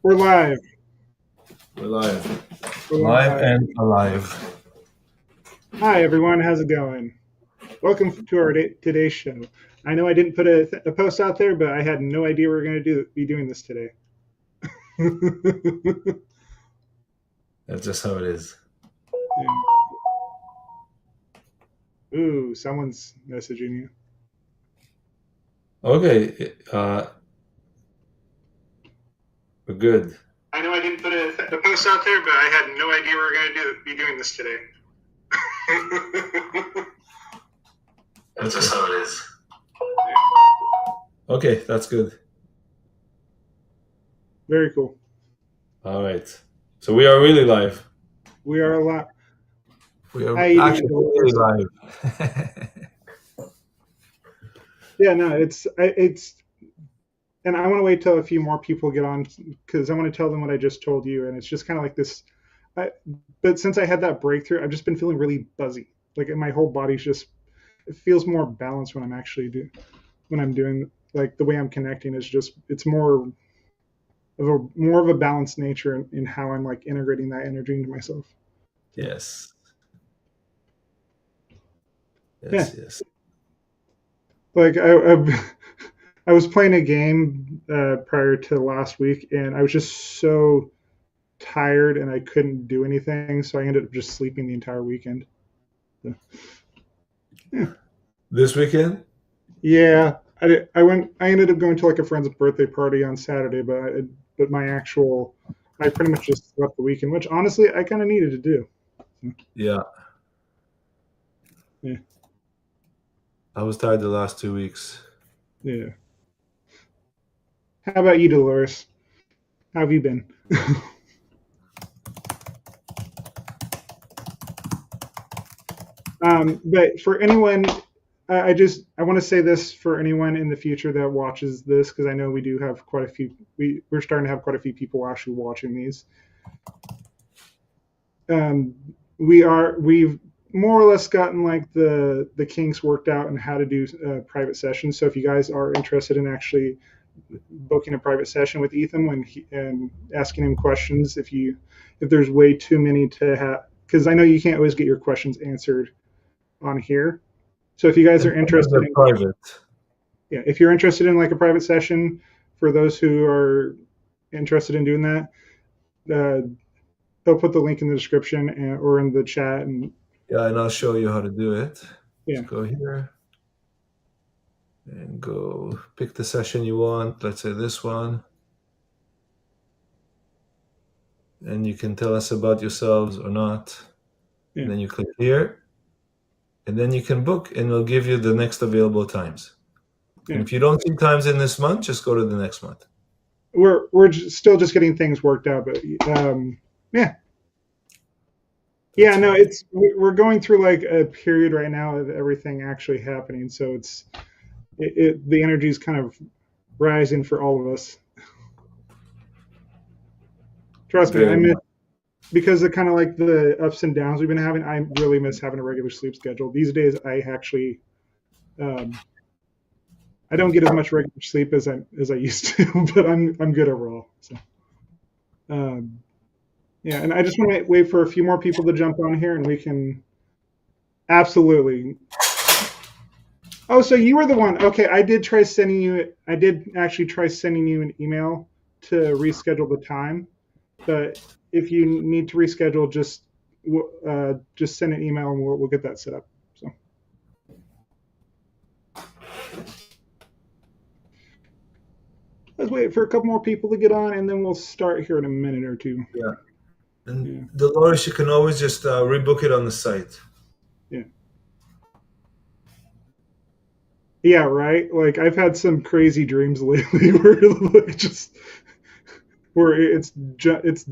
We're live. We're live. We're Live live. and alive. Hi, everyone. How's it going? Welcome to our today's show. I know I didn't put a post out there, but I had no idea we were going to be doing this today. That's just how it is. Ooh, someone's messaging you. Okay. We're good. I know I didn't put a post out there, but I had no idea we were going to be doing this today. That's just how it is. Okay, that's good. Very cool. All right. So we are really live. We are live. We are How you actually doing, really live. Yeah, no, it's, and I want to wait till a few more people get on because I want to tell them what I just told you, and it's just kind of like this. But since I had that breakthrough, I've just been feeling really buzzy. Like my whole body's just, it feels more balanced when I'm doing like the way I'm connecting is just, it's more of a balanced nature in how I'm like integrating that energy into myself. Yes. Yes. Like I was playing a game prior to last week, and I was just so tired and I couldn't do anything, so I ended up just sleeping the entire weekend. So, yeah. This weekend? Yeah, I ended up going to like a friend's birthday party on Saturday, but I pretty much just slept the weekend, which honestly I kind of needed to do. Yeah. Yeah. I was tired the last 2 weeks. Yeah. How about you, Dolores? How have you been? But for anyone, I want to say this for anyone in the future that watches this, because I know we do have quite a few. We're starting to have quite a few people actually watching these. We've more or less gotten like the kinks worked out and how to do private sessions. So if you guys are interested in actually booking a private session with Ethan and asking him questions, if there's way too many to have, because I know you can't always get your questions answered on here. So if you guys are interested in private. Yeah, if you're interested in like a private session, for those who are interested in doing that, they'll put the link in the description or in the chat. And I'll show you how to do it. yeah, Just go here and go pick the session you want. Let's say this one. And you can tell us about yourselves or not. yeah. And then you click here. And then you can book, and it'll give you the next available times. Yeah. And if you don't see times in this month, just go to the next month. We're still just getting things worked out, but yeah. Yeah, no, we're going through like a period right now of everything actually happening, so the energy is kind of rising for all of us. Trust me, I miss, because of kind of like the ups and downs we've been having. I really miss having a regular sleep schedule. These days, I actually I don't get as much regular sleep as I used to, but I'm good overall. So, yeah, and I just want to wait for a few more people to jump on here, and we can absolutely. Oh, so you were the one. Okay, I did actually try sending you an email to reschedule the time, but if you need to reschedule, just send an email and we'll get that set up. So. Let's wait for a couple more people to get on, and then we'll start here in a minute or two. Yeah. And Dolores, you can always just rebook it on the site. Yeah. Yeah, right. Like I've had some crazy dreams lately where it's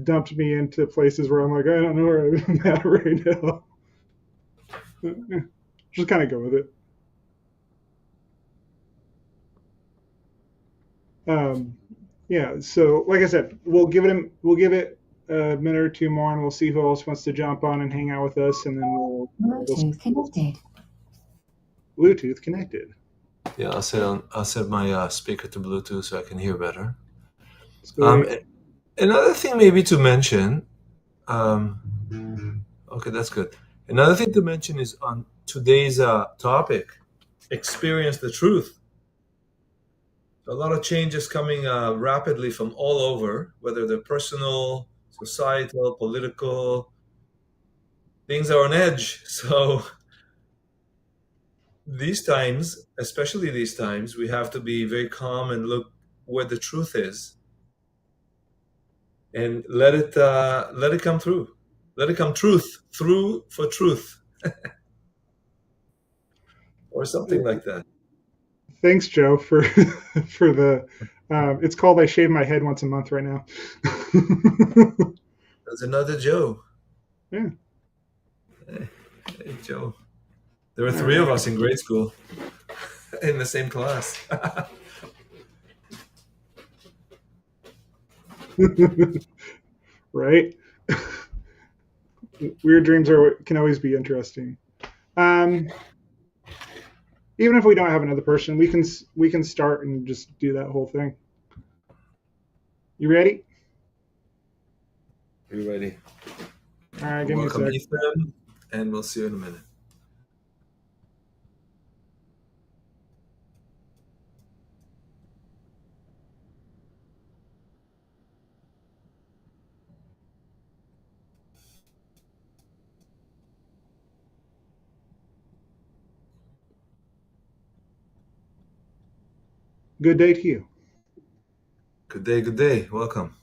dumped me into places where I'm like, I don't know where I'm at right now. Just kind of go with it. Yeah. So, like I said, we'll give it a minute or two more, and we'll see who else wants to jump on and hang out with us, and then Bluetooth connected. Bluetooth connected. Yeah, I'll set my speaker to Bluetooth so I can hear better. Another thing maybe to mention, okay, that's good. Another thing to mention is on today's topic, experience the truth. A lot of changes coming rapidly from all over, whether they're personal, societal, political. Things are on edge. So these times, especially these times, we have to be very calm and look where the truth is, and let it come through. Let it come truth through for truth, or something like that. Thanks, Joe, for for the. It's called I shave my head once a month right now. There's another Joe. Yeah. Hey, Joe. There were three of us in grade school in the same class. Right? Weird dreams can always be interesting. Even if we don't have another person, we can start and just do that whole thing. You ready? Are you ready? All right, give Welcome, me a sec. EThium, and we'll see you in a minute. Good day to you. Good day, good day. Welcome.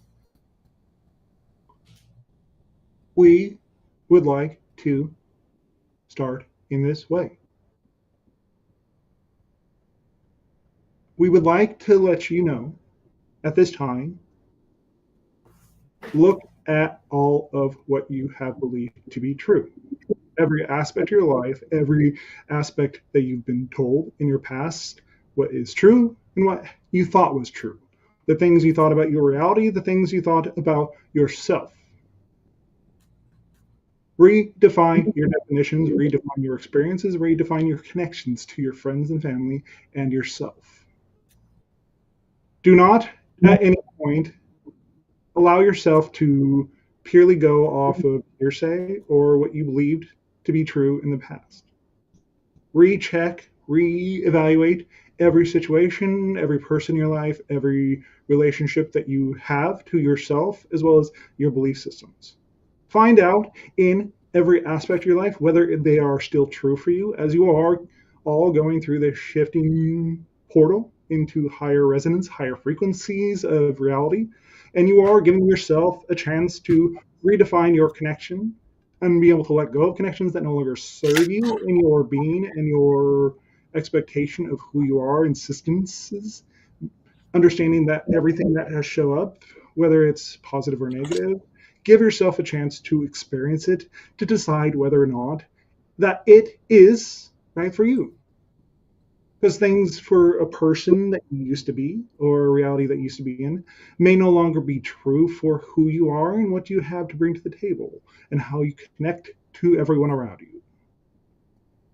We would like to start in this way. We would like to let you know at this time, look at all of what you have believed to be true. Every aspect of your life, every aspect that you've been told in your past, what is true and what you thought was true. The things you thought about your reality, the things you thought about yourself. Redefine your definitions, redefine your experiences, redefine your connections to your friends and family and yourself. Do not at any point allow yourself to purely go off of hearsay or what you believed to be true in the past. Recheck, reevaluate every situation, every person in your life, every relationship that you have to yourself, as well as your belief systems. Find out in every aspect of your life whether they are still true for you as you are all going through this shifting portal into higher resonance, higher frequencies of reality. And you are giving yourself a chance to redefine your connection and be able to let go of connections that no longer serve you in your being and your expectation of who you are and systems. Understanding that everything that has show up, whether it's positive or negative, give yourself a chance to experience it, to decide whether or not that it is right for you. Because things for a person that you used to be or a reality that you used to be in may no longer be true for who you are and what you have to bring to the table and how you connect to everyone around you.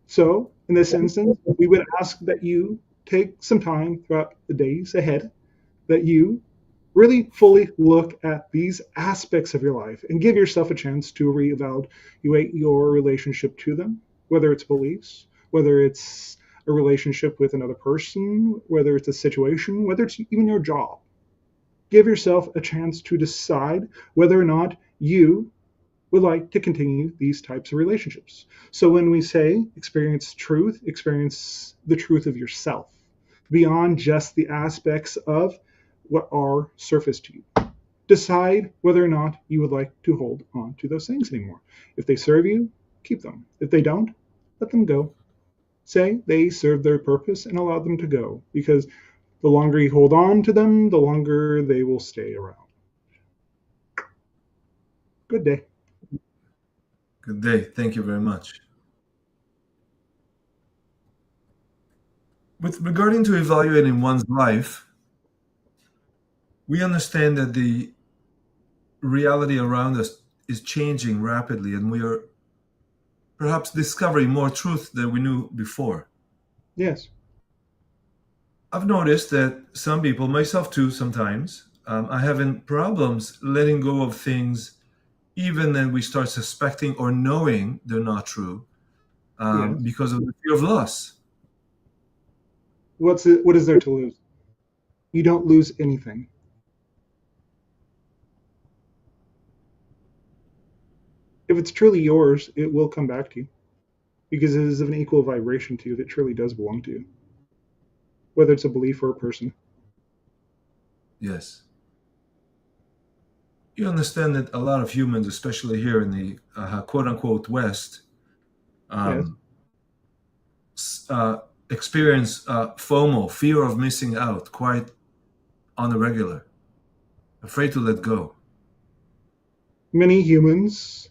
So, in this instance, we would ask that you take some time throughout the days ahead, that you really fully look at these aspects of your life and give yourself a chance to reevaluate your relationship to them, whether it's beliefs, whether it's a relationship with another person, whether it's a situation, whether it's even your job. Give yourself a chance to decide whether or not you would like to continue these types of relationships. So when we say experience truth, experience the truth of yourself beyond just the aspects of what are surface to you. Decide whether or not you would like to hold on to those things anymore. If they serve you, keep them. If they don't, let them go. Say they serve their purpose and allow them to go, because the longer you hold on to them, the longer they will stay around. Good day. Good day. Thank you very much. With regarding to evaluating one's life, we understand that the reality around us is changing rapidly, and we are perhaps discovering more truth than we knew before. Yes. I've noticed that some people, myself too sometimes, I'm having problems letting go of things, even then we start suspecting or knowing they're not true, Yes. because of the fear of loss. What is there to lose? You don't lose anything. If it's truly yours, it will come back to you because it is of an equal vibration to you that truly does belong to you, whether it's a belief or a person. Yes. You understand that a lot of humans, especially here in the quote-unquote West, Yes. Experience FOMO, fear of missing out, quite on the regular, afraid to let go. Many humans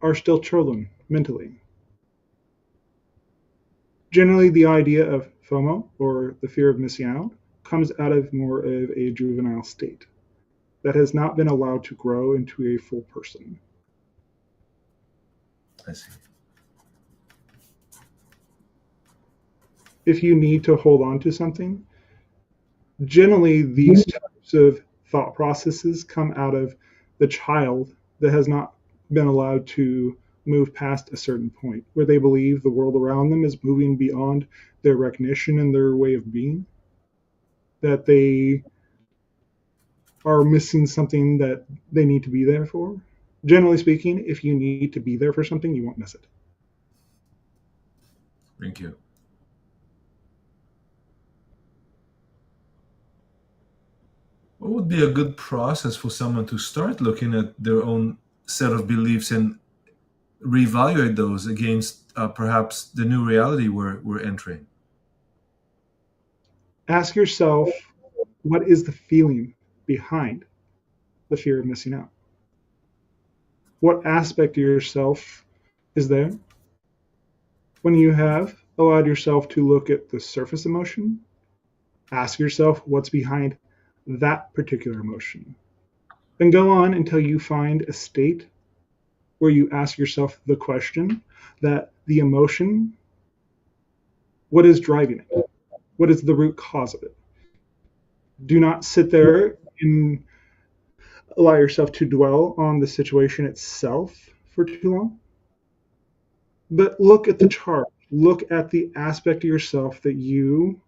are still children mentally. Generally, the idea of FOMO, or the fear of missing out, comes out of more of a juvenile state that has not been allowed to grow into a full person. I see. If you need to hold on to something, generally these types of thought processes come out of the child that has not been allowed to move past a certain point where they believe the world around them is moving beyond their recognition and their way of being, that they are missing something that they need to be there for. Generally speaking, if you need to be there for something, you won't miss it. Thank you. What would be a good process for someone to start looking at their own set of beliefs and reevaluate those against perhaps the new reality we're entering? Ask yourself, what is the feeling behind the fear of missing out? What aspect of yourself is there? When you have allowed yourself to look at the surface emotion, ask yourself what's behind that particular emotion. Then go on until you find a state where you ask yourself the question that the emotion, what is driving it? What is the root cause of it? Do not sit there and allow yourself to dwell on the situation itself for too long. But look at the chart. Look at the aspect of yourself that you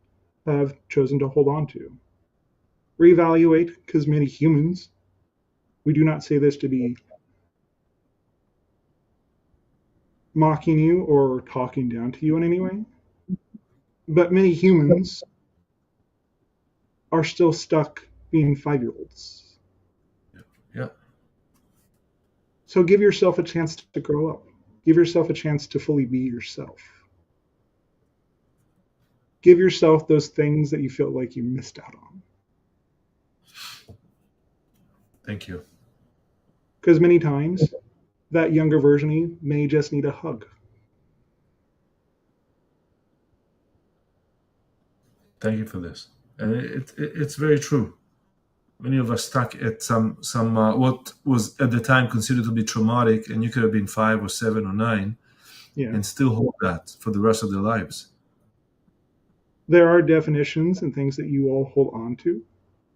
have chosen to hold on to. Reevaluate, because many humans, we do not say this to be mocking you or talking down to you in any way, but many humans are still stuck being 5-year-olds. Yeah. So give yourself a chance to grow up. Give yourself a chance to fully be yourself. Give yourself those things that you feel like you missed out on. Thank you. Because many times, that younger version of you may just need a hug. Thank you for this. And it's very true. Many of us stuck at some what was at the time considered to be traumatic, and you could have been 5 or 7 or 9, Yeah. and still hold that for the rest of their lives. There are definitions and things that you all hold on to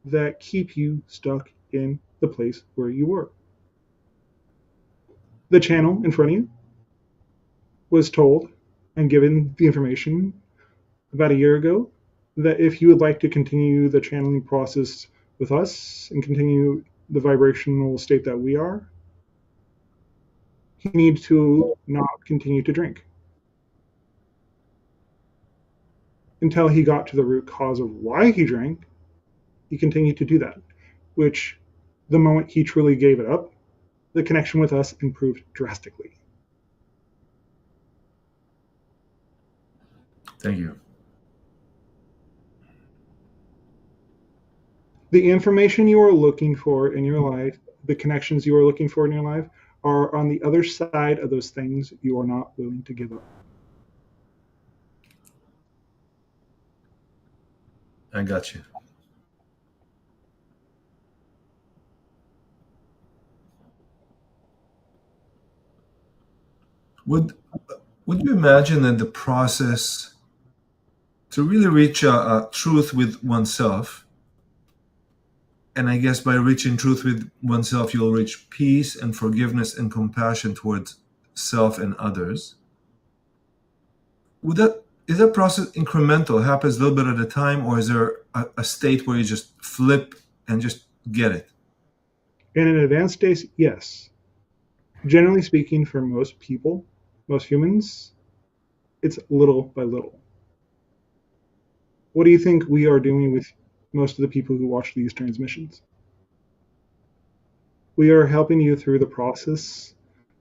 that keep you stuck in the place where you were. The channel in front of you was told and given the information about a year ago that if you would like to continue the channeling process with us and continue the vibrational state that we are, he needs to not continue to drink until he got to the root cause of why he drank. He continued to do that, which the moment he truly gave it up, the connection with us improved drastically. Thank you. The information you are looking for in your life, the connections you are looking for in your life, are on the other side of those things you are not willing to give up. I got you. Would you imagine that the process to really reach a truth with oneself and I guess by reaching truth with oneself, you'll reach peace and forgiveness and compassion towards self and others. Is that process incremental, happens a little bit at a time, or is there a state where you just flip and just get it? In an advanced state, yes. Generally speaking, for most people, most humans, it's little by little. What do you think we are doing with most of the people who watch these transmissions? We are helping you through the process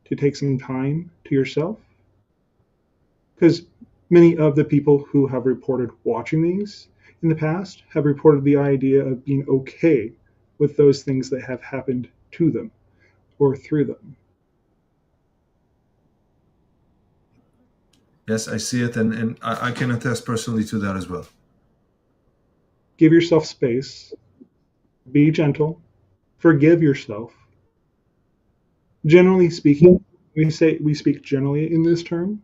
to take some time to yourself. Because many of the people who have reported watching these in the past have reported the idea of being okay with those things that have happened to them or through them. Yes, I see it, and I can attest personally to that as well. Give yourself space, be gentle, forgive yourself. Generally speaking, we speak generally in this term.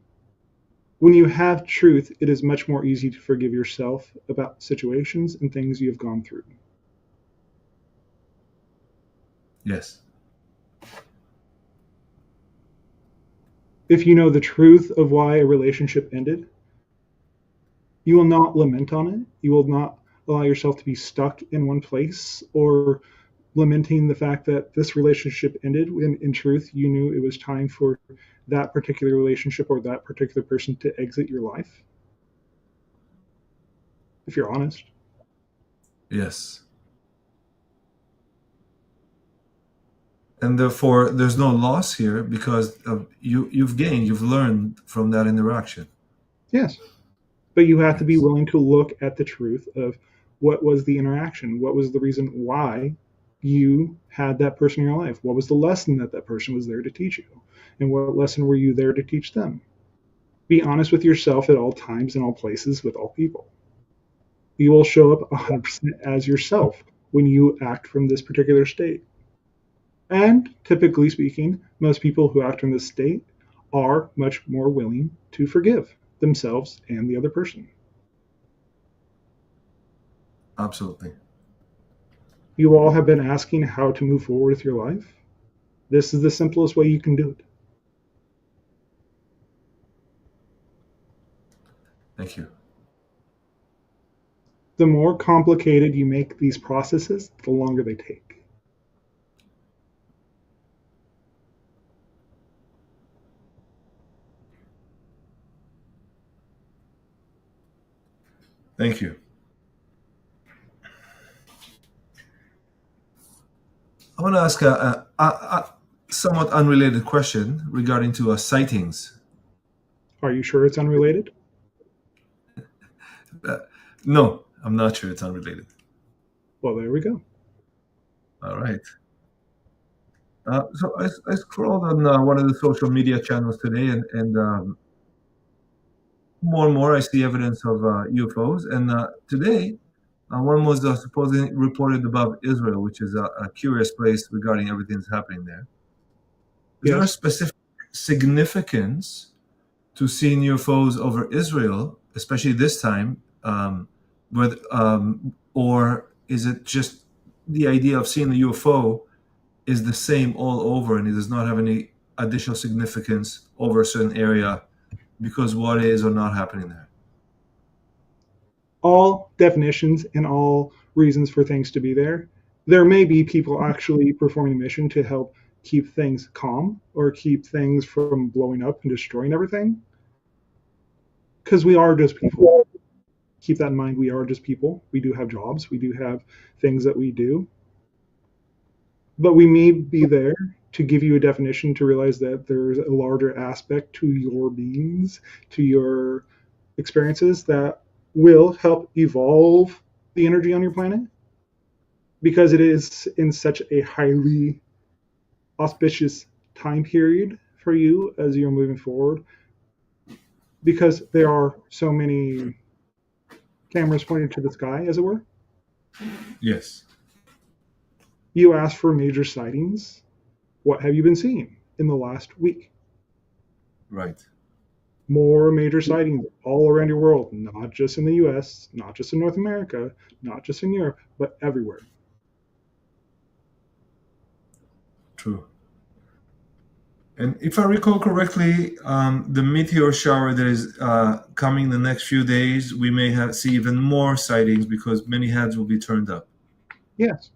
When you have truth, it is much more easy to forgive yourself about situations and things you have gone through. Yes. If you know the truth of why a relationship ended, you will not lament on it. You will not allow yourself to be stuck in one place or lamenting the fact that this relationship ended when in truth you knew it was time for that particular relationship or that particular person to exit your life. If you're honest. Yes. And therefore, there's no loss here because you've gained, you've learned from that interaction. Yes. But you have to be willing to look at the truth of what was the interaction, what was the reason why you had that person in your life, what was the lesson that that person was there to teach you, and what lesson were you there to teach them. Be honest with yourself at all times, in all places, with all people. You will show up 100% as yourself when you act from this particular state. And typically speaking, most people who act in this state are much more willing to forgive themselves and the other person. Absolutely. You all have been asking how to move forward with your life. This is the simplest way you can do it. Thank you. The more complicated you make these processes, the longer they take. Thank you. I want to ask a somewhat unrelated question regarding to sightings. Are you sure it's unrelated? No, I'm not sure it's unrelated. Well, there we go. All right. So I scrolled on one of the social media channels today, and more and more I see evidence of UFOs. And today, one was supposedly reported above Israel, which is a curious place regarding everything that's happening there. Is there a specific significance to seeing UFOs over Israel, especially this time, or is it just the idea of seeing a UFO is the same all over and it does not have any additional significance over a certain area because what is or not happening there? All definitions and all reasons for things to be there. There may be people actually performing a mission to help keep things calm or keep things from blowing up and destroying everything. Because we are just people. Keep that in mind. We are just people. We do have jobs. We do have things that we do. But we may be there to give you a definition to realize that there's a larger aspect to your beings, to your experiences that will help evolve the energy on your planet, because it is in such a highly auspicious time period for you as you're moving forward, because there are so many cameras pointed to the sky, as it were. Yes. You asked for major sightings. What have you been seeing in the last week? Right. More major sightings all around your world, not just in the US, not just in North America, not just in Europe, but everywhere. True. And if I recall correctly, the meteor shower that is coming the next few days, we may see even more sightings because many heads will be turned up. Yes.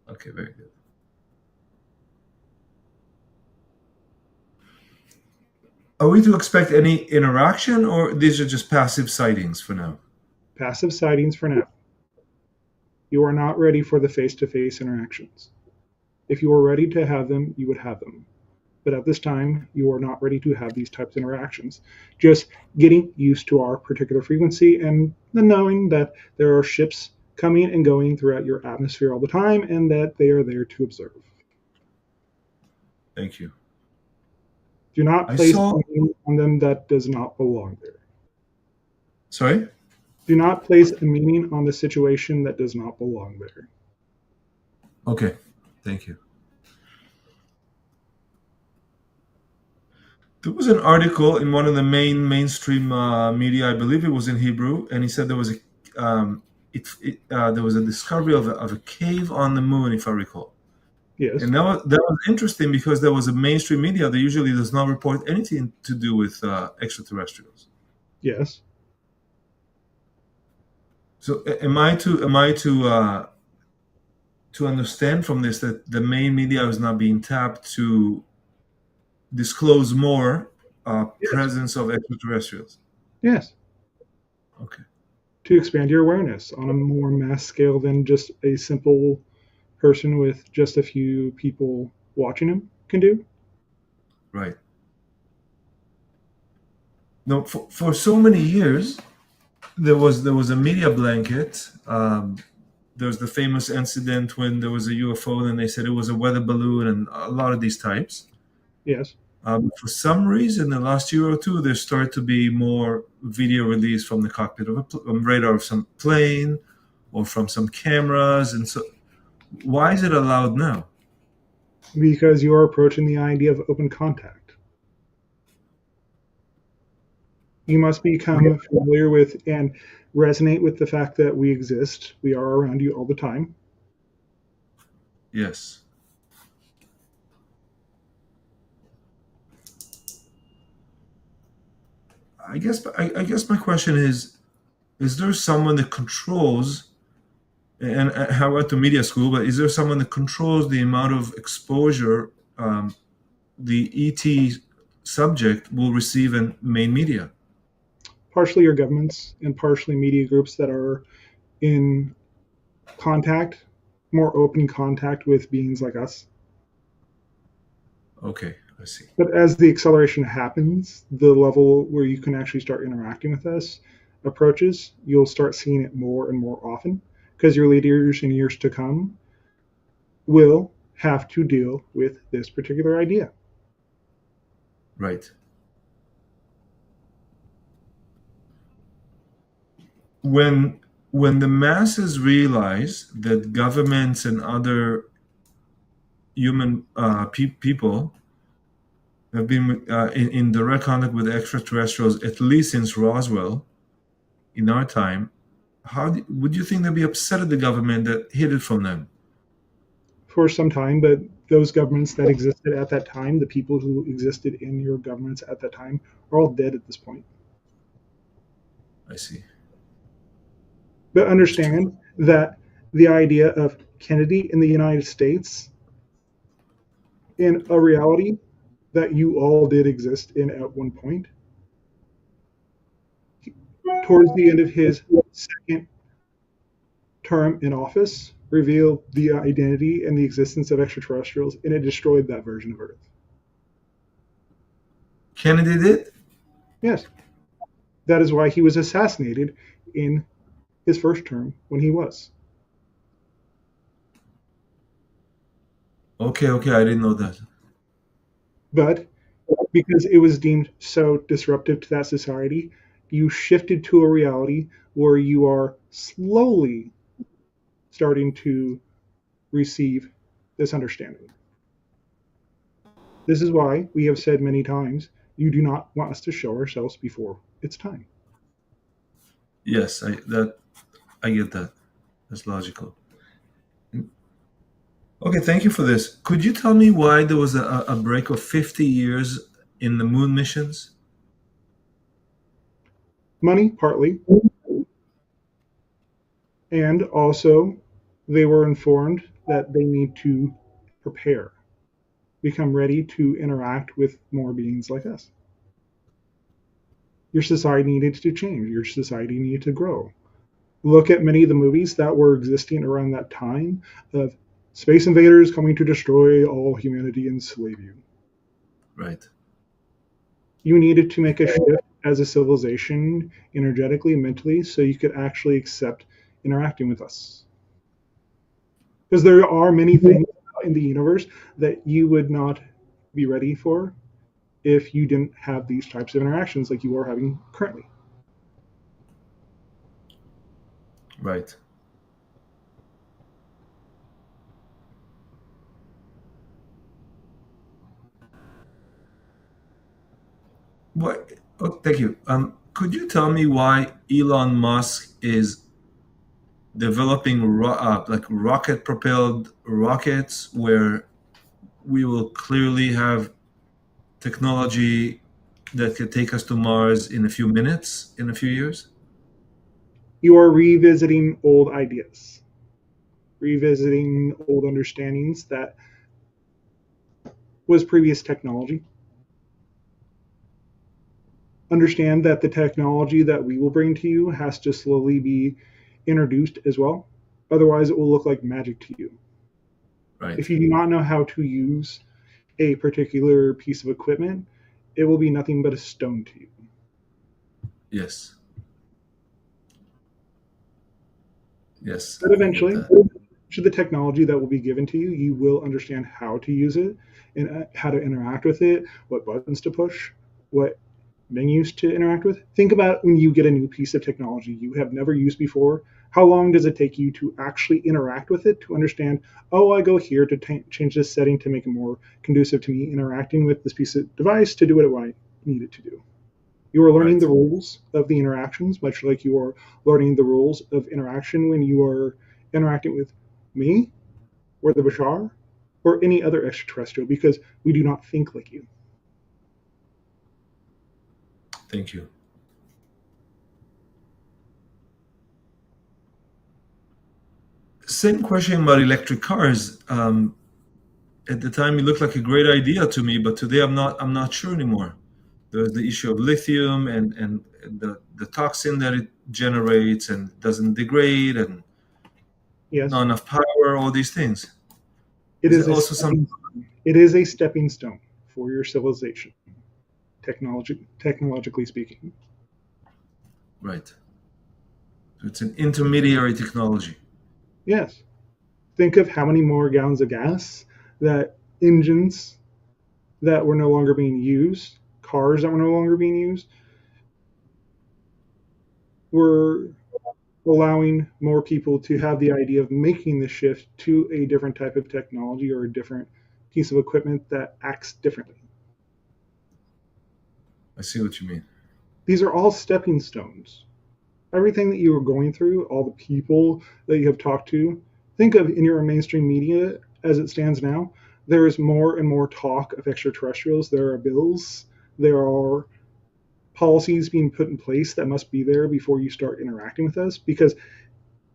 Okay, very good. Are we to expect any interaction, or these are just passive sightings for now? Passive sightings for now. You are not ready for the face-to-face interactions. If you were ready to have them, you would have them. But at this time, you are not ready to have these types of interactions. Just getting used to our particular frequency and the knowing that there are ships coming and going throughout your atmosphere all the time and that they are there to observe. Thank you. Do not place anything on them that does not belong there. Sorry? Do not place a meaning on the situation that does not belong there. Okay, thank you. There was an article in one of the mainstream media, I believe it was in Hebrew, and he said there was a discovery of a cave on the moon, if I recall. Yes. And that was interesting because there was a mainstream media that usually does not report anything to do with extraterrestrials. Yes. So am I to understand from this that the main media is not being tapped to disclose more presence of extraterrestrials? Yes. Okay. To expand your awareness on a more mass scale than just a simple person with just a few people watching him can do. Right. No, for so many years, there was a media blanket. There was the famous incident when there was a UFO, and they said it was a weather balloon, and a lot of these types. Yes. For some reason, in the last year or two, there started to be more video released from the cockpit of a radar of some plane, or from some cameras, and so. Why is it allowed now? Because you are approaching the idea of open contact. You must become familiar with and resonate with the fact that we exist. We are around you all the time. Yes. I guess my question is there someone that controls, and how about the media school, but is there someone that controls the amount of exposure the ET subject will receive in main media? Partially your governments and partially media groups that are in contact, more open contact with beings like us. Okay, I see. But as the acceleration happens, the level where you can actually start interacting with us approaches, you'll start seeing it more and more often because your leaders in years to come will have to deal with this particular idea. Right. When the masses realize that governments and other human people have been in direct contact with extraterrestrials, at least since Roswell, in our time, would you think they'd be upset at the government that hid it from them? For some time, but those governments that existed at that time, the people who existed in your governments at that time, are all dead at this point. I see. But understand that the idea of Kennedy in the United States, in a reality that you all did exist in at one point, towards the end of his second term in office, revealed the identity and the existence of extraterrestrials, and it destroyed that version of Earth. Kennedy did? Yes. That is why he was assassinated in his first term when he was. Okay, I didn't know that. But because it was deemed so disruptive to that society, you shifted to a reality where you are slowly starting to receive this understanding. This is why we have said many times, you do not want us to show ourselves before it's time. Yes, I get that. That's logical. Okay, Okay, thank you for this. Could you tell me why there was a break of 50 years in the moon missions? Money, partly, and also they were informed that they need to prepare, become ready to interact with more beings like us. Your society needed to change, your society needed to grow. Look at many of the movies that were existing around that time of space invaders coming to destroy all humanity and enslave you. Right. You needed to make a shift as a civilization, energetically, mentally, so you could actually accept interacting with us. Because there are many things in the universe that you would not be ready for if you didn't have these types of interactions like you are having currently. Right. What? Oh, thank you. Could you tell me why Elon Musk is developing like rocket-propelled rockets, where we will clearly have technology that could take us to Mars in a few minutes, in a few years? You are revisiting old ideas, revisiting old understandings that was previous technology. Understand that the technology that we will bring to you has to slowly be introduced as well. Otherwise, it will look like magic to you. Right. If you do not know how to use a particular piece of equipment, it will be nothing but a stone to you. Yes. Yes, But I get eventually, that. to the technology that will be given to you, you will understand how to use it and how to interact with it, what buttons to push, what menus to interact with. Think about when you get a new piece of technology you have never used before. How long does it take you to actually interact with it to understand, oh, I go here to change this setting to make it more conducive to me interacting with this piece of device to do what I need it to do? You are learning Right. the rules of the interactions, much like you are learning the rules of interaction when you are interacting with me or the Bashar or any other extraterrestrial, because we do not think like you. Thank you. Same question about electric cars. At the time, it looked like a great idea to me, but today I'm not sure anymore. There's the issue of lithium and the toxin that it generates and doesn't degrade and Yes, not enough power, all these things. it Is is it a also some stepping, it is a stepping stone for your civilization, technologically speaking. right? So it's an intermediary technology. Yes, think of how many more gallons of gas that engines that were no longer being used, cars that were no longer being used, were allowing more people to have the idea of making the shift to a different type of technology or a different piece of equipment that acts differently. I see what you mean. These are all stepping stones. Everything that you are going through, all the people that you have talked to, think of in your mainstream media as it stands now, there is more and more talk of extraterrestrials. There are bills, there are policies being put in place that must be there before you start interacting with us, because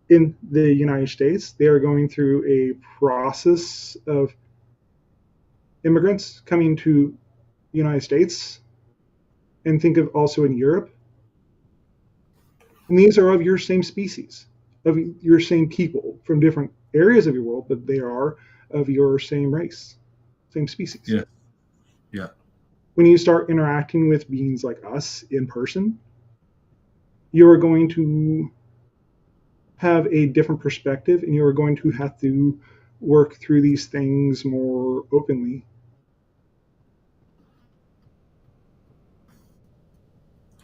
in the United States, they are going through a process of immigrants coming to the United States, and think of also in Europe. And these are of your same species, of your same people from different areas of your world, but they are of your same race, same species. Yeah, yeah. When you start interacting with beings like us in person, you're going to have a different perspective and you're going to have to work through these things more openly.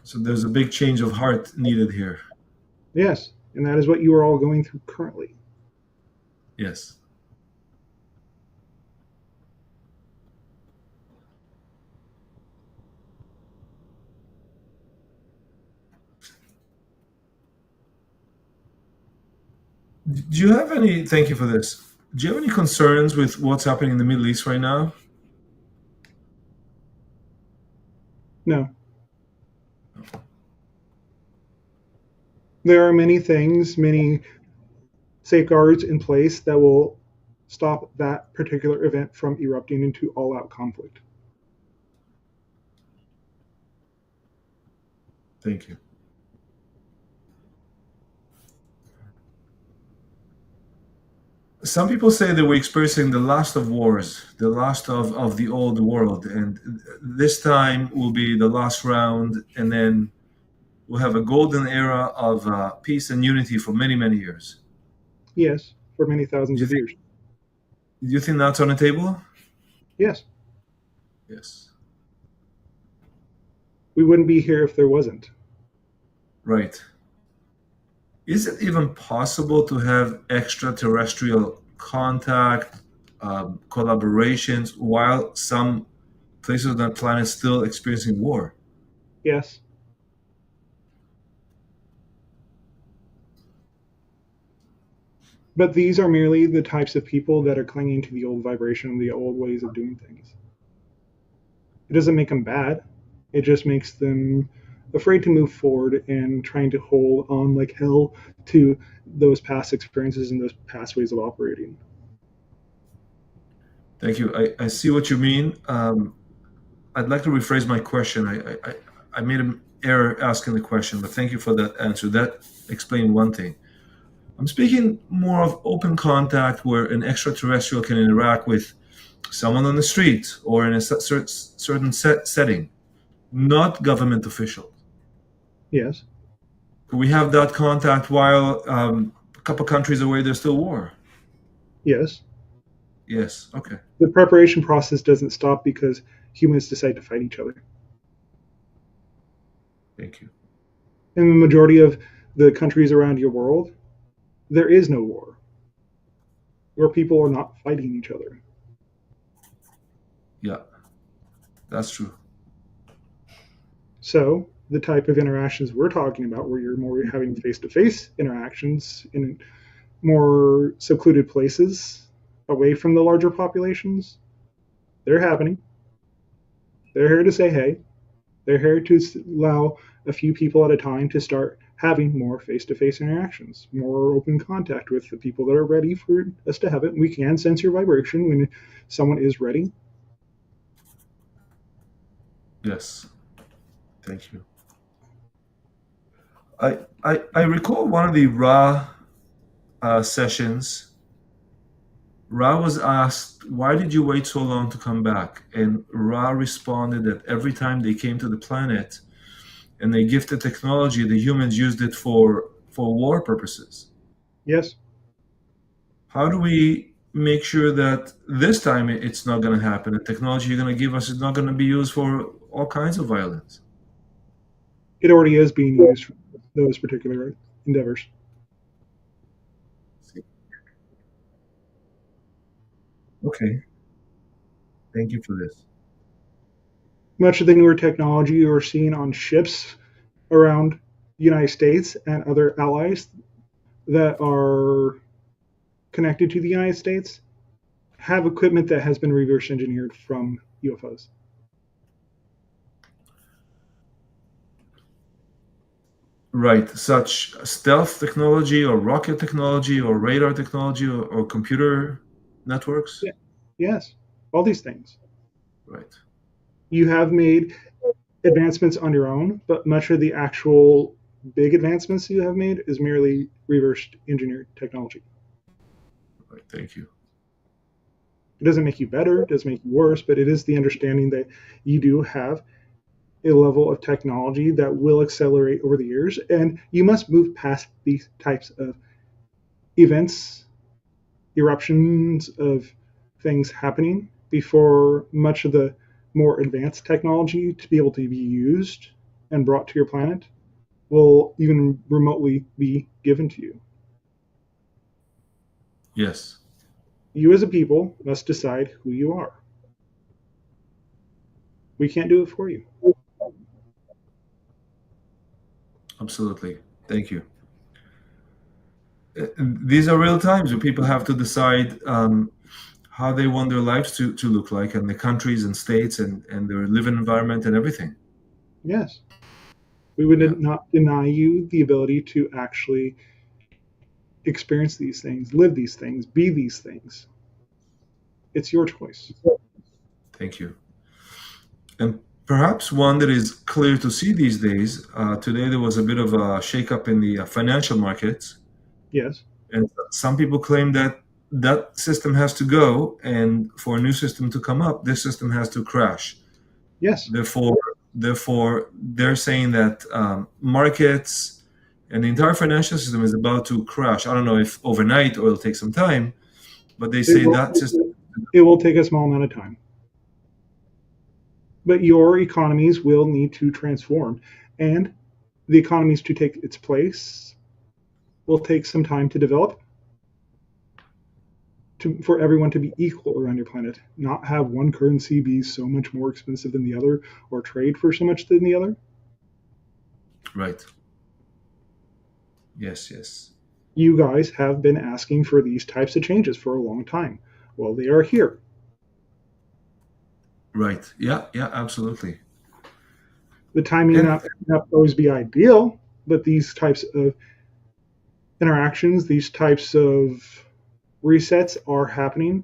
So there's a big change of heart needed here. Yes, and that is what you are all going through currently. Yes. Do you have any? Thank you for this. Do you have any concerns with what's happening in the Middle East right now? No. There are many things, many safeguards in place that will stop that particular event from erupting into all-out conflict. Thank you. Some people say that we're experiencing the last of wars, the last of the old world, and this time will be the last round, and then we'll have a golden era of peace and unity for many, many years. Yes, for many thousands of years. Do you think that's on the table? Yes. Yes. We wouldn't be here if there wasn't. Right. Is it even possible to have extraterrestrial contact, collaborations, while some places on that planet still experiencing war? Yes. But these are merely the types of people that are clinging to the old vibration, the old ways of doing things. It doesn't make them bad. It just makes them afraid to move forward and trying to hold on like hell to those past experiences and those past ways of operating. Thank you. I see what you mean. I'd like to rephrase my question. I made an error asking the question, but thank you for that answer. That explained one thing. I'm speaking more of open contact where an extraterrestrial can interact with someone on the street or in a certain setting, not government official. Yes. We have that contact while a couple countries away there's still war. Yes. Yes. Okay. The preparation process doesn't stop because humans decide to fight each other. Thank you. In the majority of the countries around your world, there is no war, where people are not fighting each other. Yeah, that's true. So the type of interactions we're talking about, where you're more having face-to-face interactions in more secluded places, away from the larger populations, they're happening. They're here to say hey. They're here to allow a few people at a time to start having more face-to-face interactions, more open contact with the people that are ready for us to have it. We can sense your vibration when someone is ready. Yes. Thank you. I recall one of the Ra sessions. Ra was asked, why did you wait so long to come back? And Ra responded that every time they came to the planet and they gifted technology, the humans used it for war purposes. Yes. How do we make sure that this time it's not going to happen? The technology you're going to give us is not going to be used for all kinds of violence. It already is being used for those particular endeavors. Okay. Thank you for this. Much of the newer technology you're seeing on ships around the United States and other allies that are connected to the United States have equipment that has been reverse engineered from UFOs. Right, such stealth technology or rocket technology or radar technology or computer networks? Yeah. Yes, all these things. Right. You have made advancements on your own, but much of the actual big advancements you have made is merely reverse engineered technology. Right, thank you. It doesn't make you better, it doesn't make you worse, but it is the understanding that you do have a level of technology that will accelerate over the years, and you must move past these types of events, eruptions of things happening before much of the more advanced technology to be able to be used and brought to your planet will even remotely be given to you. Yes. You as a people must decide who you are. We can't do it for you. Absolutely. Thank you. these are real times where people have to decide how they want their lives to look like, and the countries and states and their living environment and everything. Yes. We would Yeah. not deny you the ability to actually experience these things, live these things, be these things. It's your choice. Thank you. And perhaps one that is clear to see these days, today there was a bit of a shakeup in the financial markets. Yes. And some people claim that that system has to go, and for a new system to come up, this system has to crash. Yes. Therefore, they're saying that markets and the entire financial system is about to crash. I don't know if overnight or it'll take some time, but they say that system. It will take a small amount of time. But your economies will need to transform. And the economies to take its place will take some time to develop for everyone to be equal around your planet, not have one currency be so much more expensive than the other or trade for so much than the other. Right. Yes. You guys have been asking for these types of changes for a long time. Well, they are here. Right. Yeah, absolutely. The timing may not always be ideal, but these types of interactions, these types of resets are happening.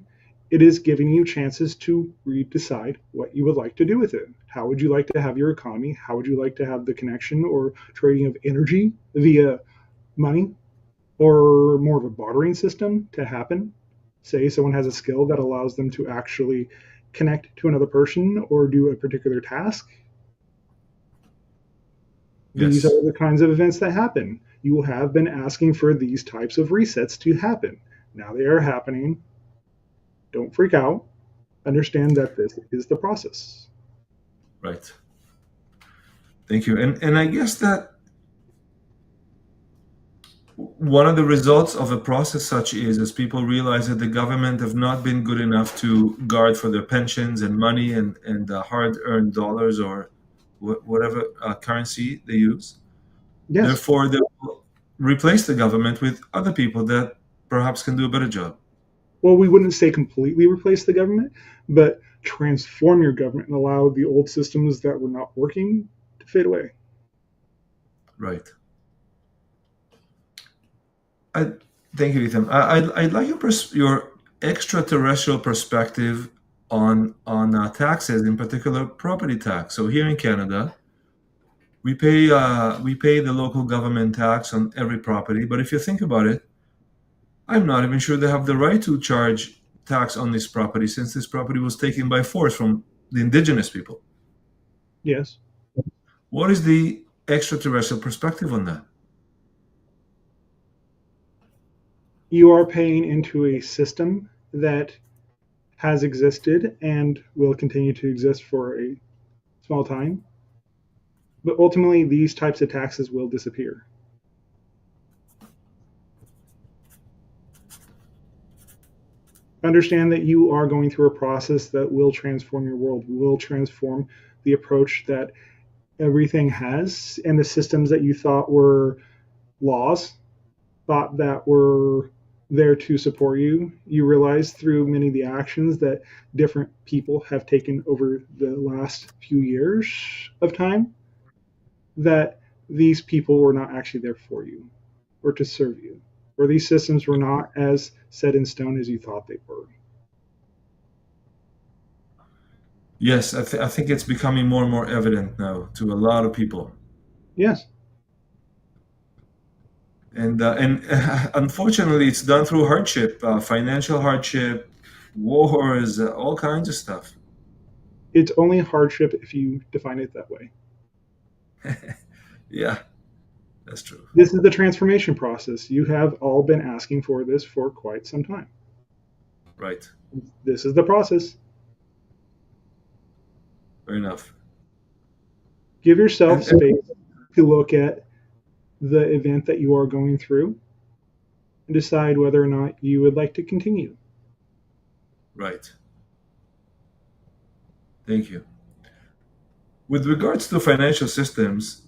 It is giving you chances to decide what you would like to do with it. How would you like to have your economy? How would you like to have the connection or trading of energy via money, or more of a bartering system to happen? Say someone has a skill that allows them to actually connect to another person or do a particular task. These are the kinds of events that happen. You have been asking for these types of resets to happen. Now they are happening. Don't freak out. Understand that this is the process. Right. Thank you. And I guess that one of the results of a process such is, as people realize that the government have not been good enough to guard for their pensions and money and hard-earned dollars or whatever currency they use. Yes. Therefore, they will replace the government with other people that perhaps can do a better job. Well, we wouldn't say completely replace the government, but transform your government and allow the old systems that were not working to fade away. Right. Thank you, EThium. I'd like your extraterrestrial perspective on taxes, in particular property tax. So here in Canada, we pay the local government tax on every property. But if you think about it, I'm not even sure they have the right to charge tax on this property, since this property was taken by force from the indigenous people. Yes. What is the extraterrestrial perspective on that? You are paying into a system that has existed and will continue to exist for a small time. But ultimately, these types of taxes will disappear. Understand that you are going through a process that will transform your world, will transform the approach that everything has, and the systems that you thought were laws, thought that were there to support you. You realize through many of the actions that different people have taken over the last few years of time that these people were not actually there for you or to serve you, or these systems were not as set in stone as you thought they were. Yes, I think it's becoming more and more evident now to a lot of people. Yes. And unfortunately, it's done through hardship, financial hardship, wars, all kinds of stuff. It's only hardship if you define it that way. Yeah, that's true. This is the transformation process. You have all been asking for this for quite some time. Right. This is the process. Fair enough. Give yourself space to look at the event that you are going through and decide whether or not you would like to continue. Right. Thank you. With regards to financial systems,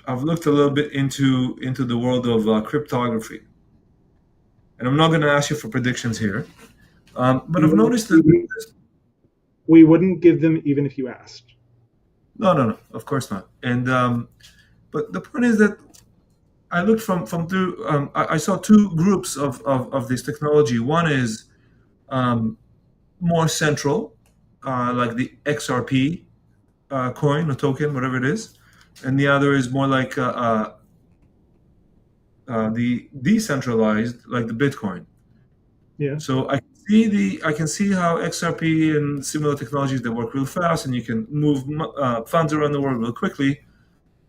I've looked a little bit into the world of cryptography. and I'm not going to ask you for predictions here, but I've noticed that we wouldn't give them even if you asked. No, of course not. And but the point is that I looked from through. I saw two groups of this technology. One is more central, like the XRP coin or token, whatever it is, and the other is more like the decentralized, like the Bitcoin. Yeah. So I can see how XRP and similar technologies that work real fast, and you can move funds around the world real quickly.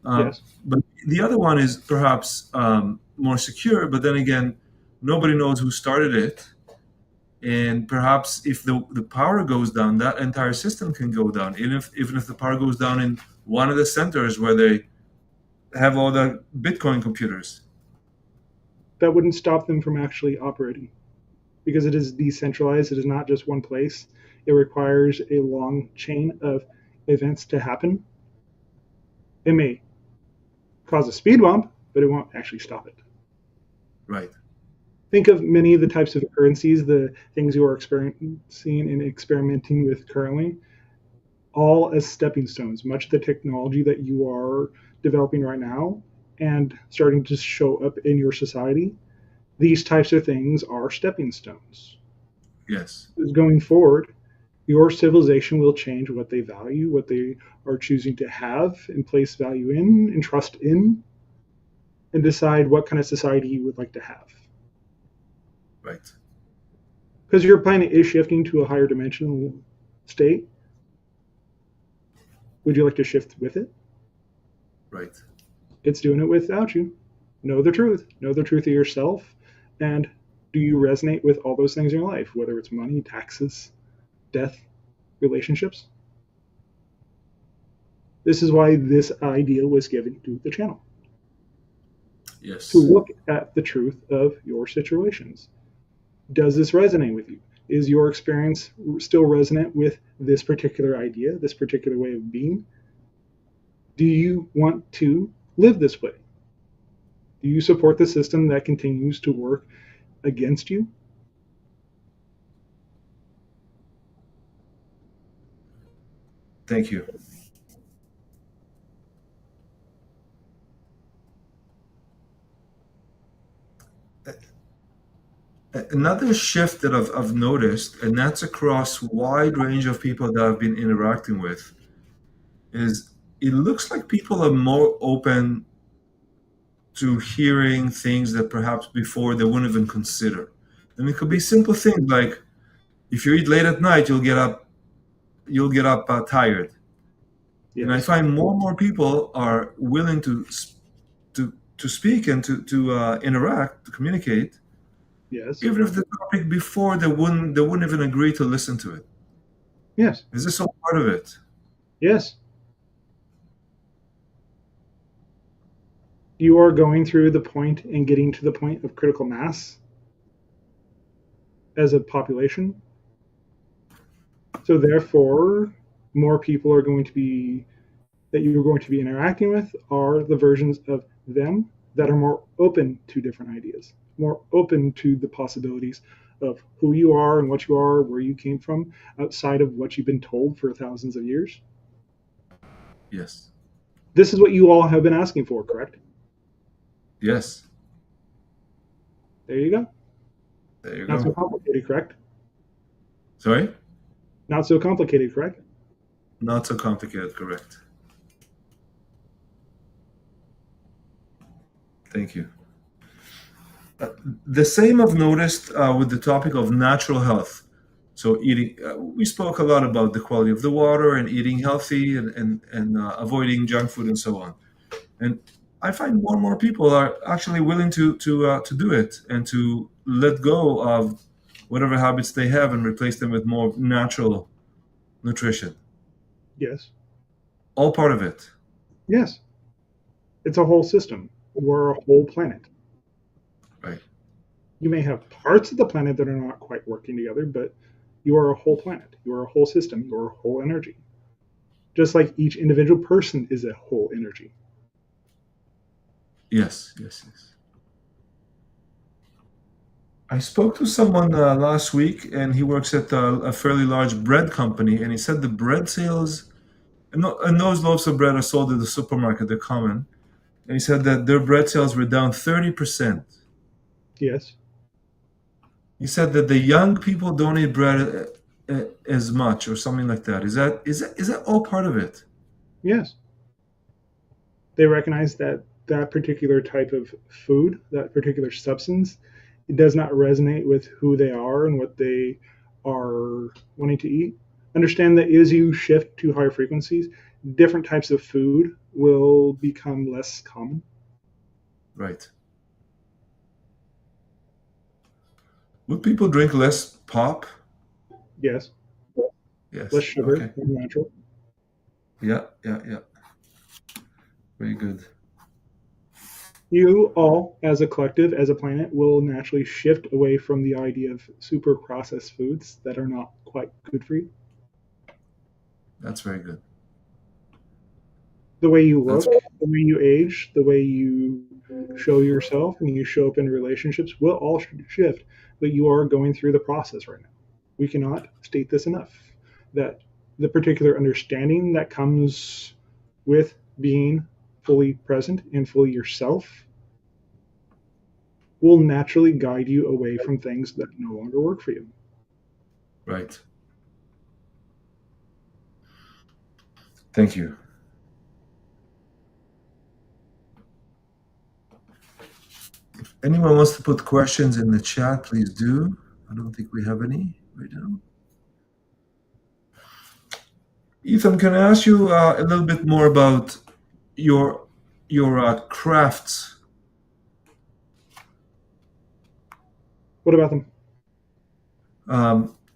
Yes. But the other one is perhaps more secure, but then again, nobody knows who started it. And perhaps if the power goes down, that entire system can go down. Even if the power goes down in one of the centers where they have all the Bitcoin computers. That wouldn't stop them from actually operating because it is decentralized. It is not just one place. It requires a long chain of events to happen. It may cause a speed bump, but it won't actually stop it. Right. Think of many of the types of currencies, the things you are experiencing and experimenting with currently, all as stepping stones. Much of the technology that you are developing right now and starting to show up in your society, these types of things are stepping stones. Yes. Going forward, your civilization will change what they value, what they are choosing to have and place value in and trust in, and decide what kind of society you would like to have. Right. Because your planet is shifting to a higher dimensional state. Would you like to shift with it? Right. It's doing it without you. Know the truth. Know the truth of yourself. And do you resonate with all those things in your life, whether it's money, taxes, death, relationships? This is why this idea was given to the channel. Yes. To look at the truth of your situations. Does this resonate with you? Is your experience still resonant with this particular idea, this particular way of being? Do you want to live this way? Do you support the system that continues to work against you? Thank you. Another shift that I've noticed, and that's across a wide range of people that I've been interacting with, is it looks like people are more open to hearing things that perhaps before they wouldn't even consider. And it could be simple things like if you eat late at night, you'll get up tired. Yes. And I find more and more people are willing to speak and to interact, to communicate. Yes. Even if the topic before they wouldn't even agree to listen to it. Yes. Is this all part of it? Yes. You are going through the point and getting to the point of critical mass as a population. So therefore, more people are going to be that you're going to be interacting with are the versions of them that are more open to different ideas, more open to the possibilities of who you are and what you are, where you came from, outside of what you've been told for thousands of years. Yes. This is what you all have been asking for, correct? Yes. There you go. There you Not so go. complicated, correct? Sorry? Not so complicated, correct? Not so complicated, correct. Thank you. The same I've noticed with the topic of natural health. So eating, we spoke a lot about the quality of the water and eating healthy and avoiding junk food and so on. And I find more and more people are actually willing to do it and to let go of whatever habits they have and replace them with more natural nutrition. Yes. All part of it. Yes. It's a whole system. We're a whole planet. Right. You may have parts of the planet that are not quite working together, but you are a whole planet. You are a whole system. You are a whole energy. Just like each individual person is a whole energy. Yes. I spoke to someone last week, and he works at a fairly large bread company, and he said the bread sales, and those loaves of bread are sold at the supermarket, they're common, and he said that their bread sales were down 30%. Yes. He said that the young people don't eat bread as much, or something like that. Is that all part of it? Yes. They recognize that that particular type of food, that particular substance, it does not resonate with who they are and what they are wanting to eat. Understand that as you shift to higher frequencies, different types of food will become less common. Right. Would people drink less pop? Yes. Yes. Less sugar, Okay. more natural. Yeah. Very good. You all, as a collective, as a planet, will naturally shift away from the idea of super processed foods that are not quite good for you. That's very good. The way you That's look, the way you age, the way you show yourself and you show up in relationships will all shift, but you are going through the process right now. We cannot state this enough that the particular understanding that comes with being fully present and fully yourself will naturally guide you away from things that no longer work for you. right. Thank you. If anyone wants to put questions in the chat, please do. I don't think we have any right now. Ethan, can I ask you a little bit more about your crafts? What about them?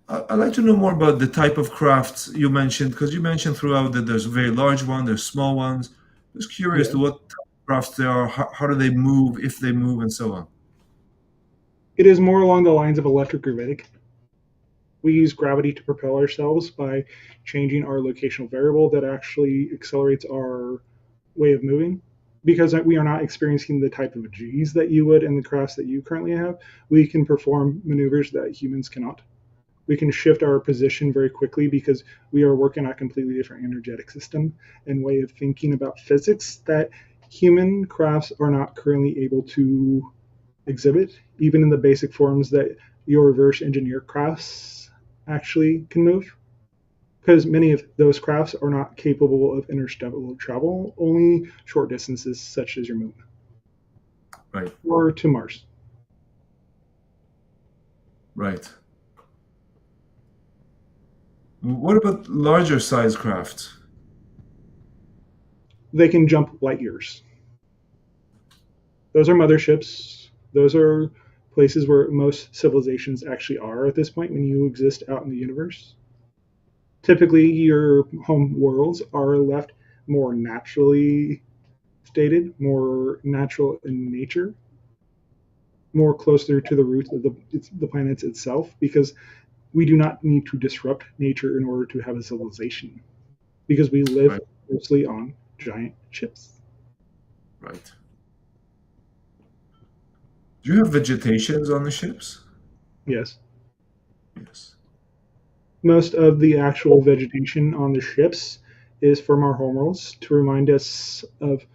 I'd like to know more about the type of crafts you mentioned, because you mentioned throughout that there's very large ones, there's small ones. Just curious to what type of crafts they are, how do they move, if they move, and so on. It is more along the lines of electrogravitic. We use gravity to propel ourselves by changing our locational variable that actually accelerates our way of moving. Because we are not experiencing the type of G's that you would in the crafts that you currently have, we can perform maneuvers that humans cannot. We can shift our position very quickly because we are working on a completely different energetic system and way of thinking about physics that human crafts are not currently able to exhibit, even in the basic forms that your reverse engineer crafts actually can move. Because many of those crafts are not capable of interstellar travel, only short distances such as your moon. Right. Or to Mars. Right. What about larger size crafts? They can jump light years. Those are motherships. Those are places where most civilizations actually are at this point when you exist out in the universe. Typically, your home worlds are left more naturally stated, more natural in nature, more closer to the roots of the planets itself, because we do not need to disrupt nature in order to have a civilization, because we live mostly on giant ships. Right. Do you have vegetations on the ships? Yes. Yes. Most of the actual vegetation on the ships is from our homeworlds to remind us of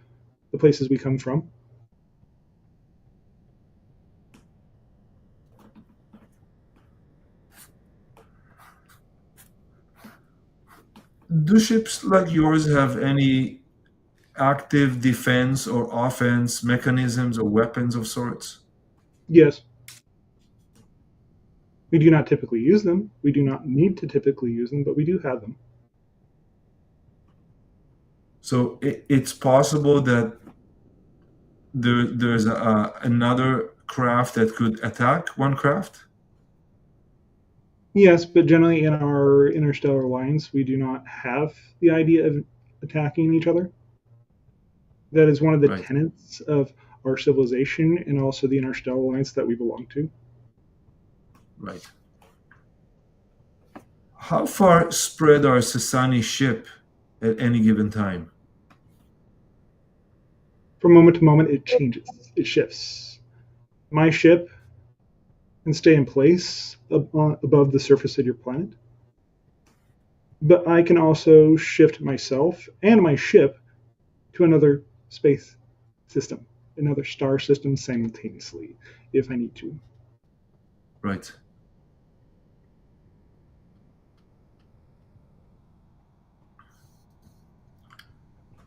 the places we come from. Do ships like yours have any active defense or offense mechanisms or weapons of sorts? Yes. We do not typically use them. We do not need to typically use them, but we do have them. So it's possible that there's another craft that could attack one craft? Yes, but generally in our interstellar lines, we do not have the idea of attacking each other. That is one of the tenets of our civilization and also the interstellar alliance that we belong to. Right. How far spread are Sasani ship at any given time? From moment to moment, it changes. It shifts. My ship and stay in place above the surface of your planet. But I can also shift myself and my ship to another space system, another star system simultaneously, if I need to. Right.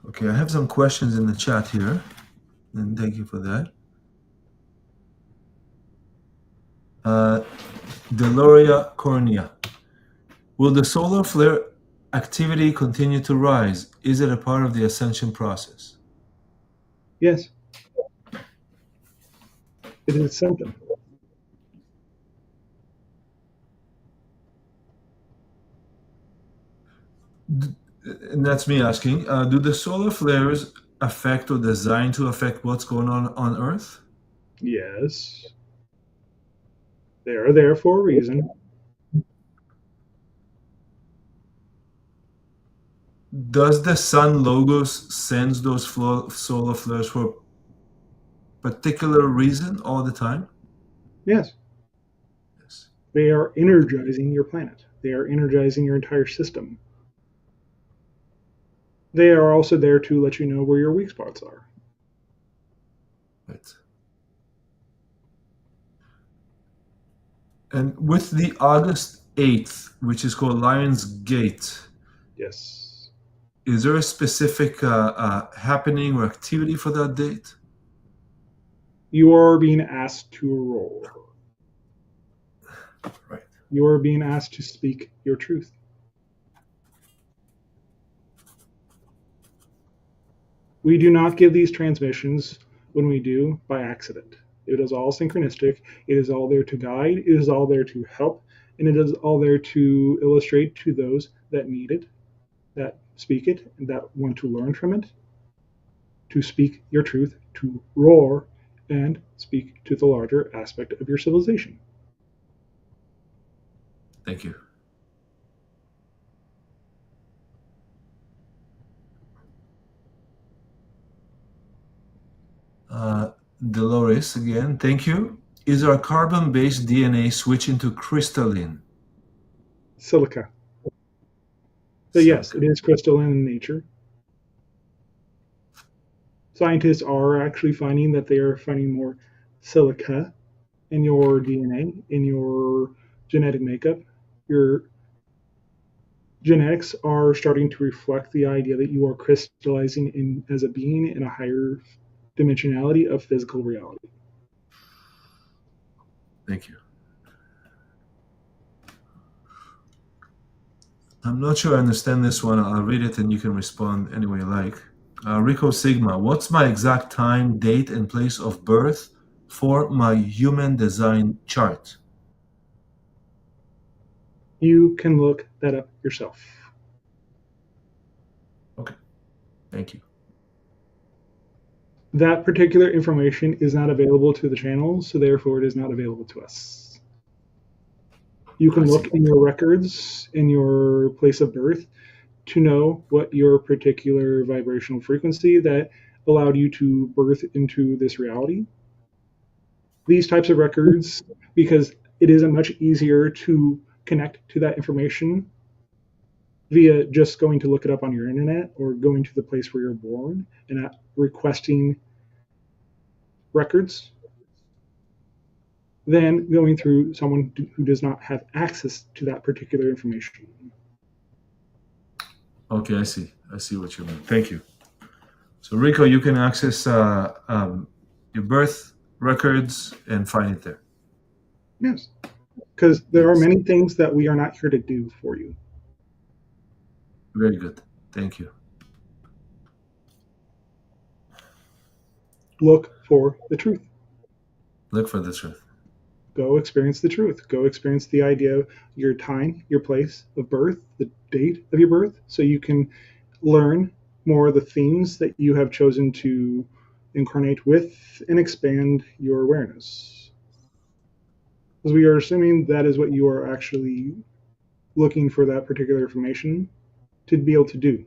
Okay, I have some questions in the chat here, and thank you for that. Deloria Cornea. Will the solar flare activity continue to rise? Is it a part of the ascension process? Yes, it is a symptom. And that's me asking, do the solar flares affect or design to affect what's going on Earth? Yes. They are there for a reason. Does the sun logos sends those solar flares for a particular reason all the time? Yes. Yes. They are energizing your planet. They are energizing your entire system. They are also there to let you know where your weak spots are. Right. And with the August 8th, which is called Lion's Gate, Yes. is there a specific happening or activity for that date? You are being asked to roll. Right. You are being asked to speak your truth. We do not give these transmissions, when we do, by accident. It is all synchronistic. It is all there to guide. It is all there to help. And it is all there to illustrate to those that need it, that speak it, and that want to learn from it, to speak your truth, to roar, and speak to the larger aspect of your civilization. Thank you. Dolores again, thank you. Is our carbon-based DNA switching to crystalline? Silica. So yes, it is crystalline in nature. Scientists are actually finding that they are finding more silica in your DNA, in your genetic makeup. Your genetics are starting to reflect the idea that you are crystallizing in as a being in a higher dimensionality of physical reality. Thank you. I'm not sure I understand this one. I'll read it and you can respond any way you like. Rico Sigma, what's my exact time, date, and place of birth for my human design chart? You can look that up yourself. Okay, thank you. That particular information is not available to the channel, so therefore it is not available to us. You can look in your records, in your place of birth, to know what your particular vibrational frequency that allowed you to birth into this reality. These types of records, because it isn't much easier to connect to that information via just going to look it up on your internet or going to the place where you're born and requesting records, than going through someone who does not have access to that particular information. Okay, I see. I see what you mean. Thank you. So, Rico, you can access your birth records and find it there. Yes, because there are many things that we are not here to do for you. Very good. Thank you. Look for the truth. Look for the truth. Go experience the truth. Go experience the idea of your time, your place of birth, the date of your birth, so you can learn more of the themes that you have chosen to incarnate with and expand your awareness. Because we are assuming that is what you are actually looking for, that particular information to be able to do.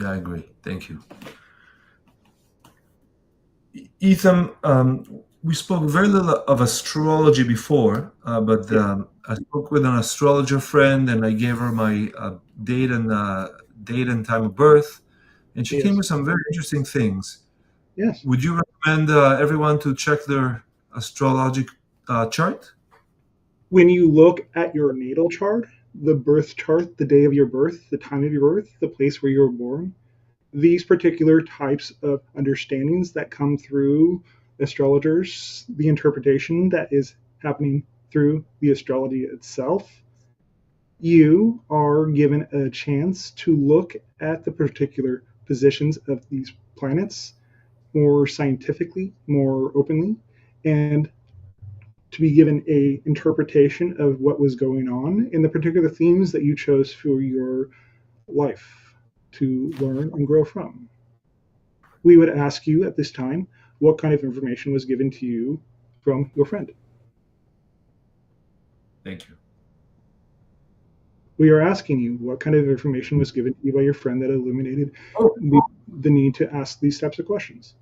Yeah, I agree. Thank you. EThium, we spoke very little of astrology before, but I spoke with an astrologer friend, and I gave her my date and time of birth, and she came Yes. with some very interesting things. Yes. Would you recommend everyone to check their astrologic chart? When you look at your natal chart, the birth chart, the day of your birth, the time of your birth, the place where you were born, these particular types of understandings that come through astrologers, the interpretation that is happening through the astrology itself, you are given a chance to look at the particular positions of these planets more scientifically, more openly, and to be given a interpretation of what was going on in the particular themes that you chose for your life to learn and grow from. We would ask you at this time what kind of information was given to you from your friend. Thank you. We are asking you what kind of information was given to you by your friend that illuminated the need to ask these types of questions.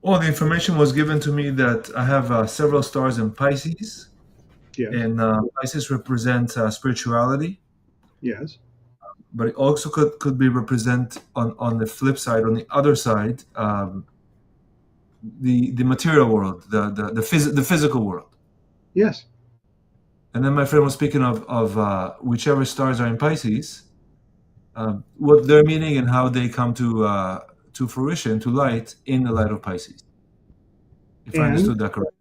Well, the information was given to me that I have several stars in Pisces, Yes. and Pisces represents spirituality. Yes. But it also could be represent on the flip side, on the other side, the material world, the physical world. Yes. And then my friend was speaking of whichever stars are in Pisces, what their meaning and how they come to fruition, to light in the light of Pisces. If I understood that correctly.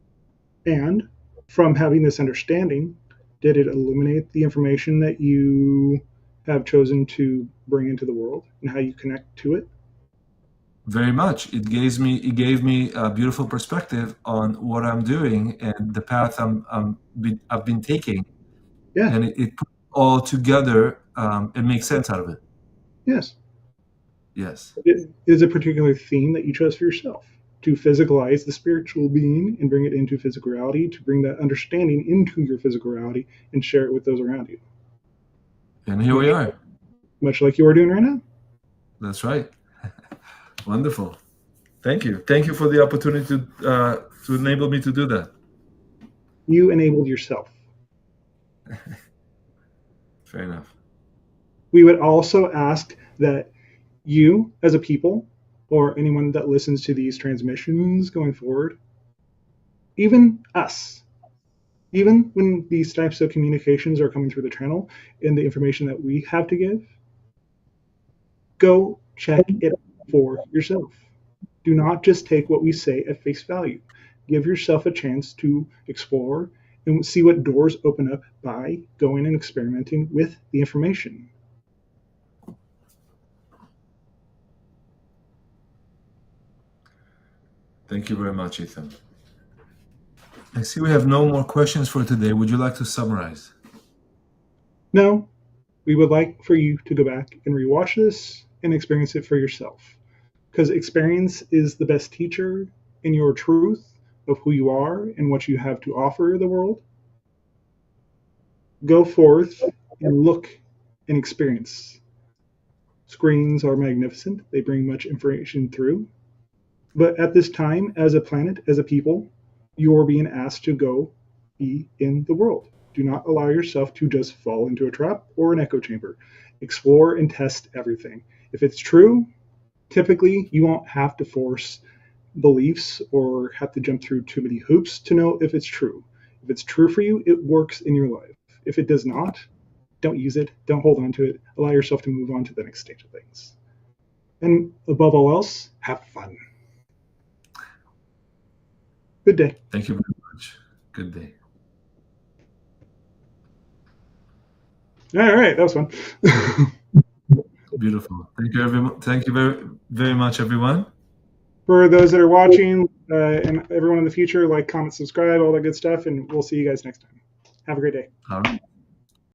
And from having this understanding, did it illuminate the information that you have chosen to bring into the world and how you connect to it? Very much. It gave me a beautiful perspective on what I'm doing and the path I've been taking. Yeah. And it put all together. It makes sense out of it. Yes. Yes. It is a particular theme that you chose for yourself, to physicalize the spiritual being and bring it into physical reality, to bring that understanding into your physical reality and share it with those around you. And here we are. Much like you are doing right now. That's right. Wonderful. Thank you. Thank you for the opportunity to enable me to do that. You enabled yourself. Fair enough. We would also ask that you, as a people, or anyone that listens to these transmissions going forward, even us, even when these types of communications are coming through the channel and the information that we have to give, go check it for yourself. Do not just take what we say at face value. Give yourself a chance to explore and see what doors open up by going and experimenting with the information. Thank you very much, Ethan. I see we have no more questions for today. Would you like to summarize? No, we would like for you to go back and rewatch this and experience it for yourself. Because experience is the best teacher in your truth of who you are and what you have to offer the world. Go forth and look and experience. Screens are magnificent. They bring much information through. But at this time, as a planet, as a people, you are being asked to go be in the world. Do not allow yourself to just fall into a trap or an echo chamber. Explore and test everything. If it's true, typically you won't have to force beliefs or have to jump through too many hoops to know if it's true. If it's true for you, it works in your life. If it does not, don't use it. Don't hold on to it. Allow yourself to move on to the next stage of things. And above all else, have fun. Good day. Thank you very much. Good day. All right, that was fun. Beautiful. Thank you, everyone. Thank you very, very much, everyone. For those that are watching and everyone in the future, like, comment, subscribe, all that good stuff, and we'll see you guys next time. Have a great day. All right.